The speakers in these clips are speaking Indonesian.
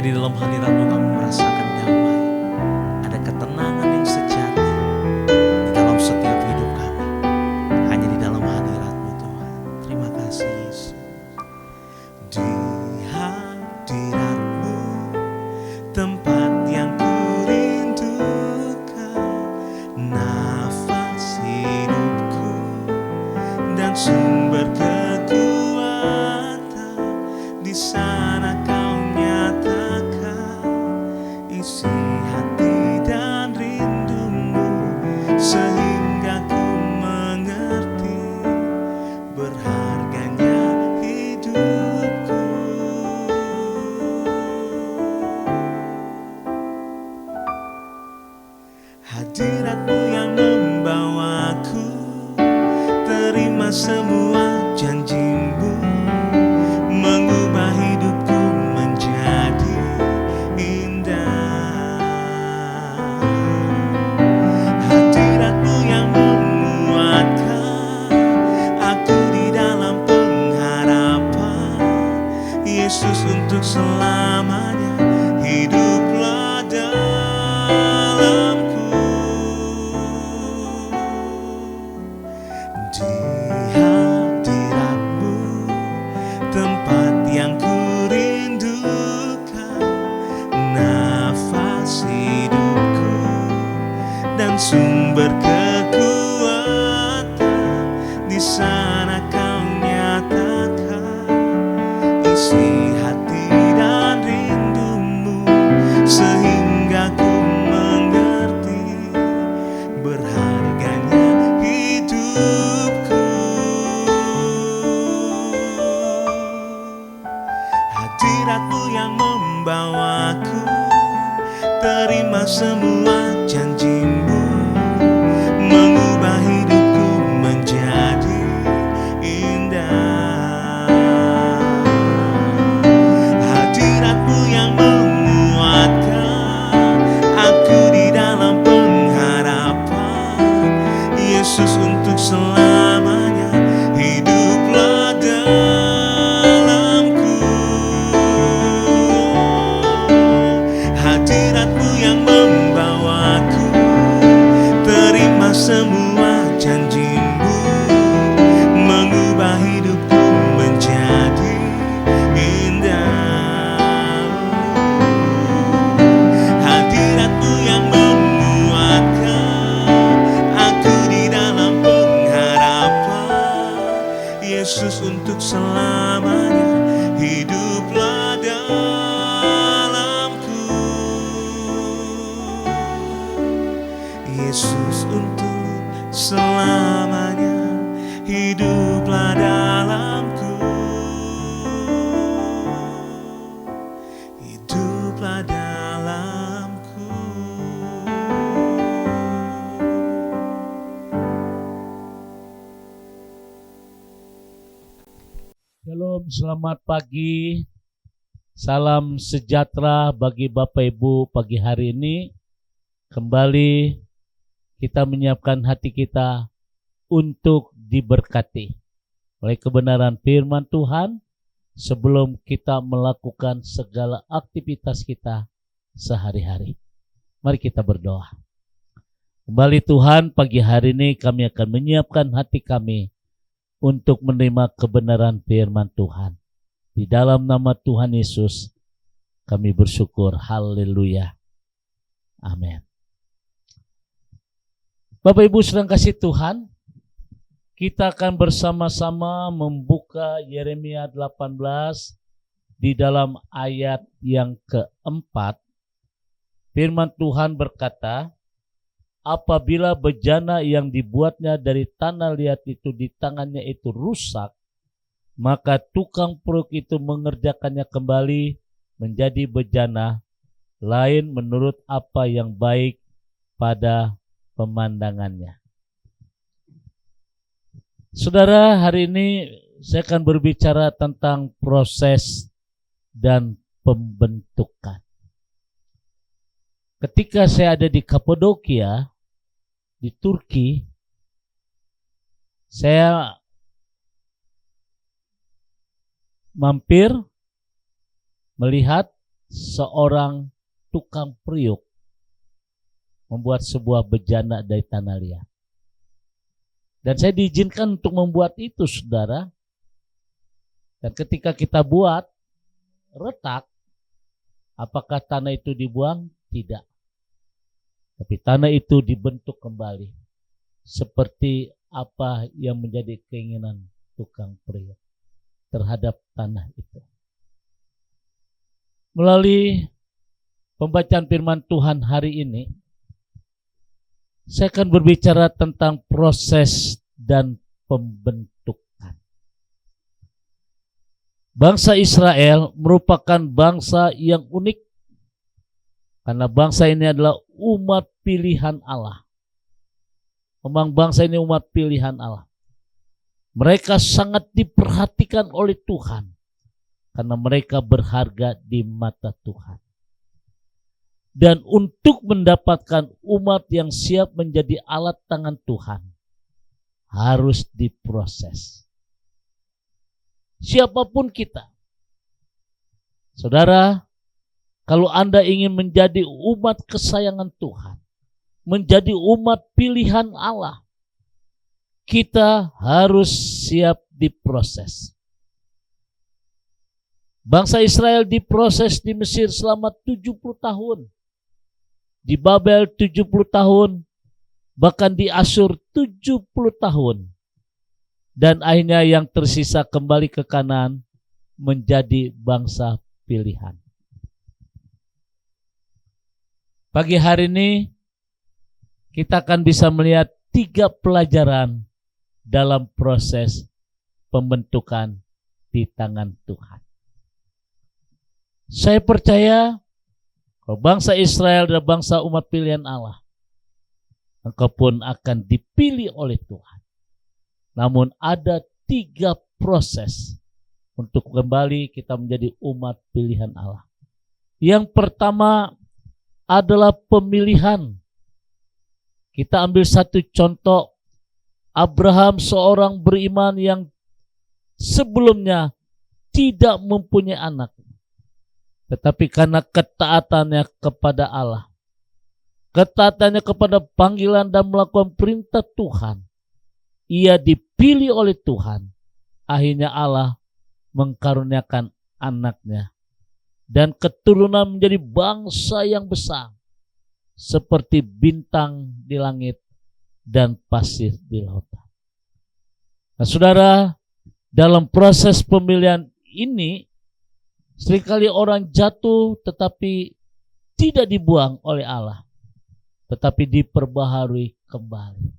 Hanya di dalam hadirat-Mu kami merasakan damai. Ada ketenangan yang sejati di dalam setiap hidup kami. Hanya di dalam hadirat-Mu Tuhan. Terima kasih Yesus. Di hadirat-Mu tempat yang kurindukan, nafas hidupku dan sumber kekuatan. Di sana Kau nyatakan isi hati dan rindumu, sehingga ku mengerti berharganya hidupku. Hadirat-Mu yang membawaku, terima semua janji-Mu, mengubah hidupku menjadi indah. Hadirat-Mu yang menguatkan aku di dalam pengharapan. Yesus, untuk selamanya hiduplah dalamku. Di hadirat-Mu tempat yang kurindukan, nafas hidupku dan sumber kekuatan. Di sana Kau nyatakan isi hati dan rindumu, sehingga ku mengerti berharganya hidupku. Hadirat-Mu yang membawaku, terima semua janji-Mu, mengubah hidupku menjadi indah. Hadirat-Mu yang menguatkan aku di dalam pengharapan. Yesus, untuk selamanya hiduplah dalamku. Hadirat-Mu yang membawaku, terima semua janji-Mu, mengubah hidupku menjadi indah. Hadirat-Mu yang menguatkan aku di dalam pengharapan. Yesus, untuk selamanya hiduplah dalamku. Yesus, untuk selamanya hiduplah dalamku. Hiduplah dalamku. Shalom, selamat pagi. Salam sejahtera bagi Bapak Ibu pagi hari ini. Kembali kita menyiapkan hati kita untuk diberkati oleh kebenaran firman Tuhan sebelum kita melakukan segala aktivitas kita sehari-hari. Mari kita berdoa. Kembali Tuhan, pagi hari ini kami akan menyiapkan hati kami untuk menerima kebenaran firman Tuhan. Di dalam nama Tuhan Yesus kami bersyukur. Haleluya. Amin. Bapak Ibu sedang kasih Tuhan, kita akan bersama-sama membuka Yeremia 18 di dalam ayat yang keempat. Firman Tuhan berkata, apabila bejana yang dibuatnya dari tanah liat itu di tangannya itu rusak, maka tukang peruk itu mengerjakannya kembali menjadi bejana lain menurut apa yang baik pada pemandangannya. Saudara, hari ini saya akan berbicara tentang proses dan pembentukan. Ketika saya ada di Kapadokia, di Turki, saya mampir melihat seorang tukang priuk membuat sebuah bejana dari tanah liat. Dan saya diizinkan untuk membuat itu, saudara. Dan ketika kita buat retak, apakah tanah itu dibuang? Tidak. Tapi tanah itu dibentuk kembali seperti apa yang menjadi keinginan tukang priuk terhadap tanah itu. Melalui pembacaan firman Tuhan hari ini, saya akan berbicara tentang proses dan pembentukan. Bangsa Israel merupakan bangsa yang unik karena bangsa ini adalah umat pilihan Allah. Memang bangsa ini umat pilihan Allah. Mereka sangat diperhatikan oleh Tuhan karena mereka berharga di mata Tuhan. Dan untuk mendapatkan umat yang siap menjadi alat tangan Tuhan, harus diproses. Siapapun kita, saudara, kalau Anda ingin menjadi umat kesayangan Tuhan, menjadi umat pilihan Allah, kita harus siap diproses. Bangsa Israel diproses di Mesir selama 70 tahun. Di Babel 70 tahun, bahkan di Asyur 70 tahun. Dan akhirnya yang tersisa kembali ke Kanaan menjadi bangsa pilihan. Pagi hari ini kita akan bisa melihat 3 pelajaran dalam proses pembentukan di tangan Tuhan. Saya percaya bangsa Israel adalah bangsa umat pilihan Allah. Engkau pun akan dipilih oleh Tuhan. Namun ada 3 proses untuk kembali kita menjadi umat pilihan Allah. Yang pertama adalah pemilihan. Kita ambil satu contoh. Abraham seorang beriman yang sebelumnya tidak mempunyai anak. Tetapi karena ketaatannya kepada Allah, ketaatannya kepada panggilan dan melakukan perintah Tuhan, ia dipilih oleh Tuhan. Akhirnya Allah mengkaruniakan anaknya. Dan keturunan menjadi bangsa yang besar. Seperti bintang di langit dan pasir di lautan. Nah saudara, dalam proses pemilihan ini, seringkali orang jatuh tetapi tidak dibuang oleh Allah, tetapi diperbaharui kembali.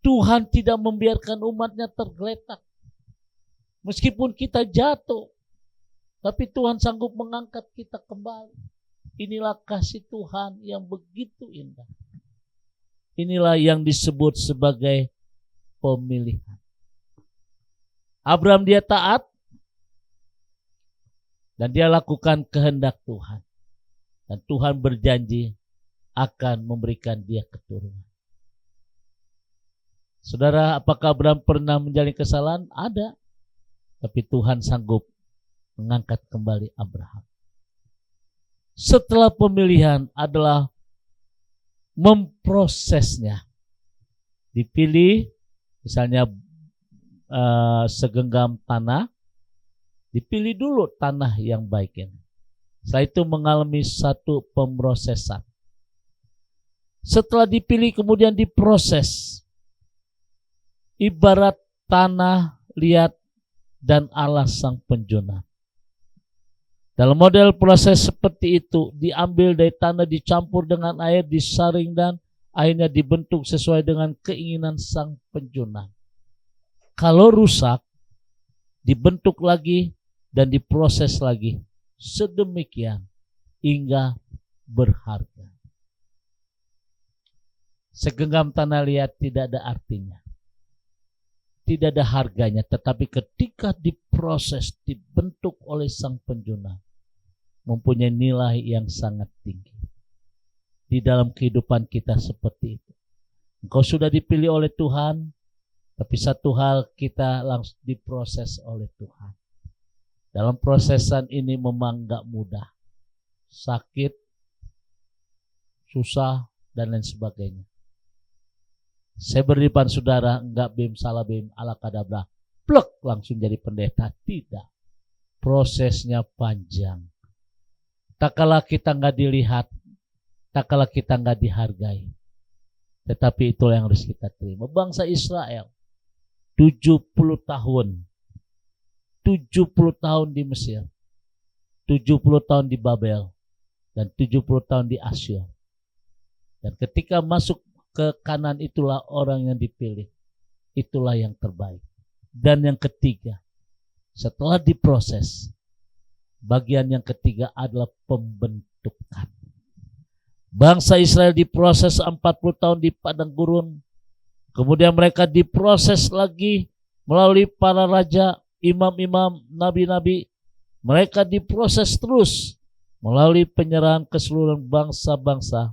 Tuhan tidak membiarkan umatnya tergeletak. Meskipun kita jatuh, tapi Tuhan sanggup mengangkat kita kembali. Inilah kasih Tuhan yang begitu indah. Inilah yang disebut sebagai pemilihan. Abraham dia taat, dan dia lakukan kehendak Tuhan. Dan Tuhan berjanji akan memberikan dia keturunan. Saudara, apakah Abraham pernah menjalani kesalahan? Ada. Tapi Tuhan sanggup mengangkat kembali Abraham. Setelah pemilihan adalah memprosesnya. Dipilih misalnya segenggam tanah. Dipilih dulu tanah yang baik ini. Setelah itu mengalami satu pemrosesan. Setelah dipilih kemudian diproses. Ibarat tanah liat dan Allah sang penjuna. Dalam model proses seperti itu, diambil dari tanah, dicampur dengan air, disaring dan akhirnya dibentuk sesuai dengan keinginan sang penjuna. Kalau rusak, dibentuk lagi dan diproses lagi sedemikian hingga berharga. Segenggam tanah liat tidak ada artinya, tidak ada harganya, tetapi ketika diproses, dibentuk oleh sang penjuna, mempunyai nilai yang sangat tinggi. Di dalam kehidupan kita seperti itu. Engkau sudah dipilih oleh Tuhan, tapi satu hal kita langsung diproses oleh Tuhan. Dalam prosesan ini memang gak mudah. Sakit, susah, dan lain sebagainya. Saya berdepan saudara, enggak bim salah bim ala kadabra, plek langsung jadi pendeta. Tidak. Prosesnya panjang. Tak kala kita enggak dilihat, tak kala kita enggak dihargai. Tetapi itulah yang harus kita terima. Bangsa Israel 70 tahun. 70 tahun di Mesir. 70 tahun di Babel. Dan 70 tahun di Asyur. Dan ketika masuk ke kanan itulah orang yang dipilih. Itulah yang terbaik. Dan yang ketiga, setelah diproses, bagian yang ketiga adalah pembentukan. Bangsa Israel diproses 40 tahun di padang gurun. Kemudian mereka diproses lagi melalui para raja, imam-imam, nabi-nabi. Mereka diproses terus melalui penyerahan keseluruhan bangsa-bangsa.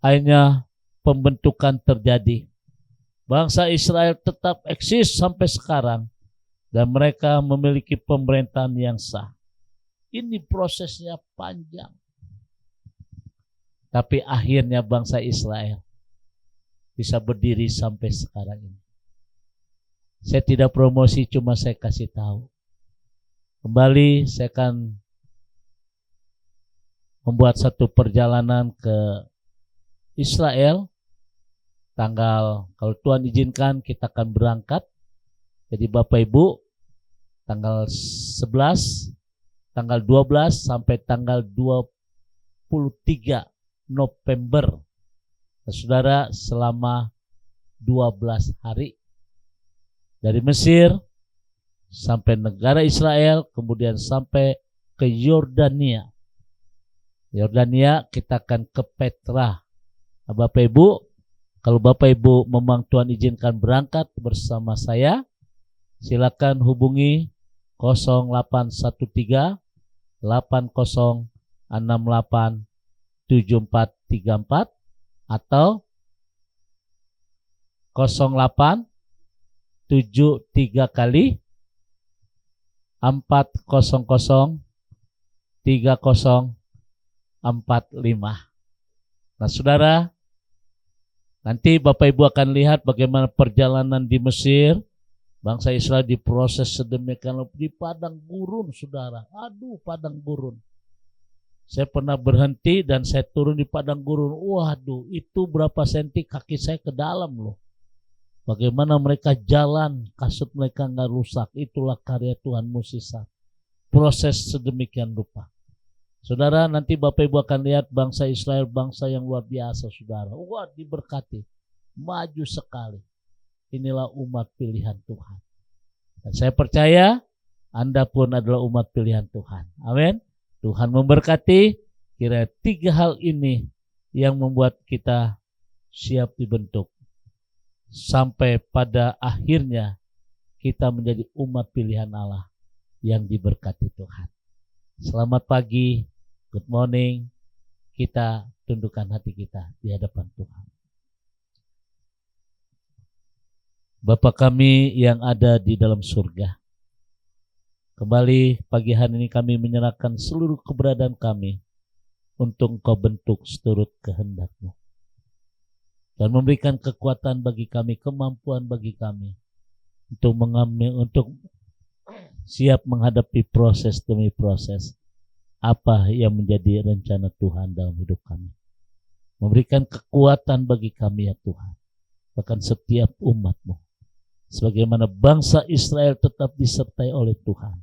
Akhirnya pembentukan terjadi. Bangsa Israel tetap eksis sampai sekarang. Dan mereka memiliki pemerintahan yang sah. Ini prosesnya panjang. Tapi akhirnya bangsa Israel bisa berdiri sampai sekarang ini. Saya tidak promosi, cuma saya kasih tahu. Kembali saya akan membuat satu perjalanan ke Israel. Tanggal, kalau Tuhan izinkan, kita akan berangkat. Jadi Bapak Ibu, tanggal 11, tanggal 12 sampai tanggal 23 November. Saudara, selama 12 hari. Dari Mesir sampai negara Israel, kemudian sampai ke Yordania. Yordania kita akan ke Petra. Nah, Bapak Ibu, kalau Bapak Ibu memang Tuhan izinkan berangkat bersama saya, silakan hubungi 0813 8068 7434 atau 08 73 kali 400 3045. Nah, saudara, nanti Bapak Ibu akan lihat bagaimana perjalanan di Mesir. Bangsa Israel diproses sedemikian di padang gurun, saudara. Aduh, padang gurun. Saya pernah berhenti dan saya turun di padang gurun. Waduh, itu berapa senti kaki saya ke dalam loh. Bagaimana mereka jalan, kasut mereka nggak rusak. Itulah karya Tuhan mukjizat. Proses sedemikian rupa. Saudara, nanti Bapak Ibu akan lihat bangsa Israel, bangsa yang luar biasa, saudara. Wah, diberkati. Maju sekali. Inilah umat pilihan Tuhan. Dan saya percaya Anda pun adalah umat pilihan Tuhan. Amin. Tuhan memberkati. Kira 3 hal ini yang membuat kita siap dibentuk. Sampai pada akhirnya kita menjadi umat pilihan Allah yang diberkati Tuhan. Selamat pagi, good morning. Kita tundukkan hati kita di hadapan Tuhan. Bapa kami yang ada di dalam surga, kembali pagi hari ini kami menyerahkan seluruh keberadaan kami untuk Engkau bentuk seturut kehendak-Mu. Dan memberikan kekuatan bagi kami, kemampuan bagi kami untuk siap menghadapi proses demi proses apa yang menjadi rencana Tuhan dalam hidup kami. Memberikan kekuatan bagi kami ya Tuhan, bahkan setiap umat-Mu. Sebagaimana bangsa Israel tetap disertai oleh Tuhan,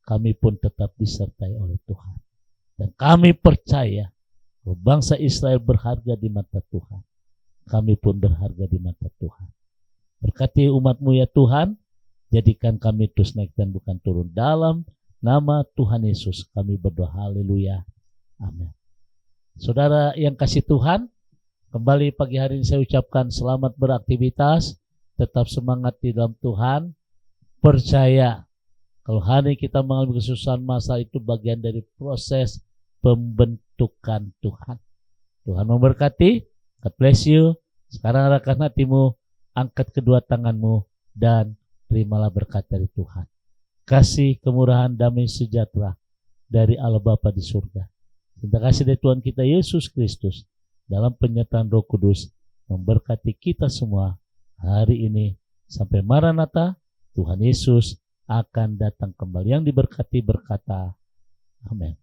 kami pun tetap disertai oleh Tuhan. Dan kami percaya bahwa bangsa Israel berharga di mata Tuhan. Kami pun berharga di mata Tuhan. Berkati umat-Mu ya Tuhan, jadikan kami terus naik dan bukan turun. Dalam nama Tuhan Yesus kami berdoa, haleluya, amin. Saudara yang kasih Tuhan, kembali pagi hari ini saya ucapkan selamat beraktivitas. Tetap semangat di dalam Tuhan. Percaya kalau hari kita mengalami kesusahan masa itu bagian dari proses pembentukan Tuhan. Tuhan memberkati. God bless you. Sekarang arahkan hatimu, angkat kedua tanganmu dan terimalah berkat dari Tuhan. kasih, kemurahan, damai sejahtera dari Allah Bapa di surga, cinta kasih dari Tuhan kita Yesus Kristus dalam penyertaan Roh Kudus memberkati kita semua hari ini sampai Maranatha. Tuhan Yesus akan datang kembali. Yang diberkati berkata, amin.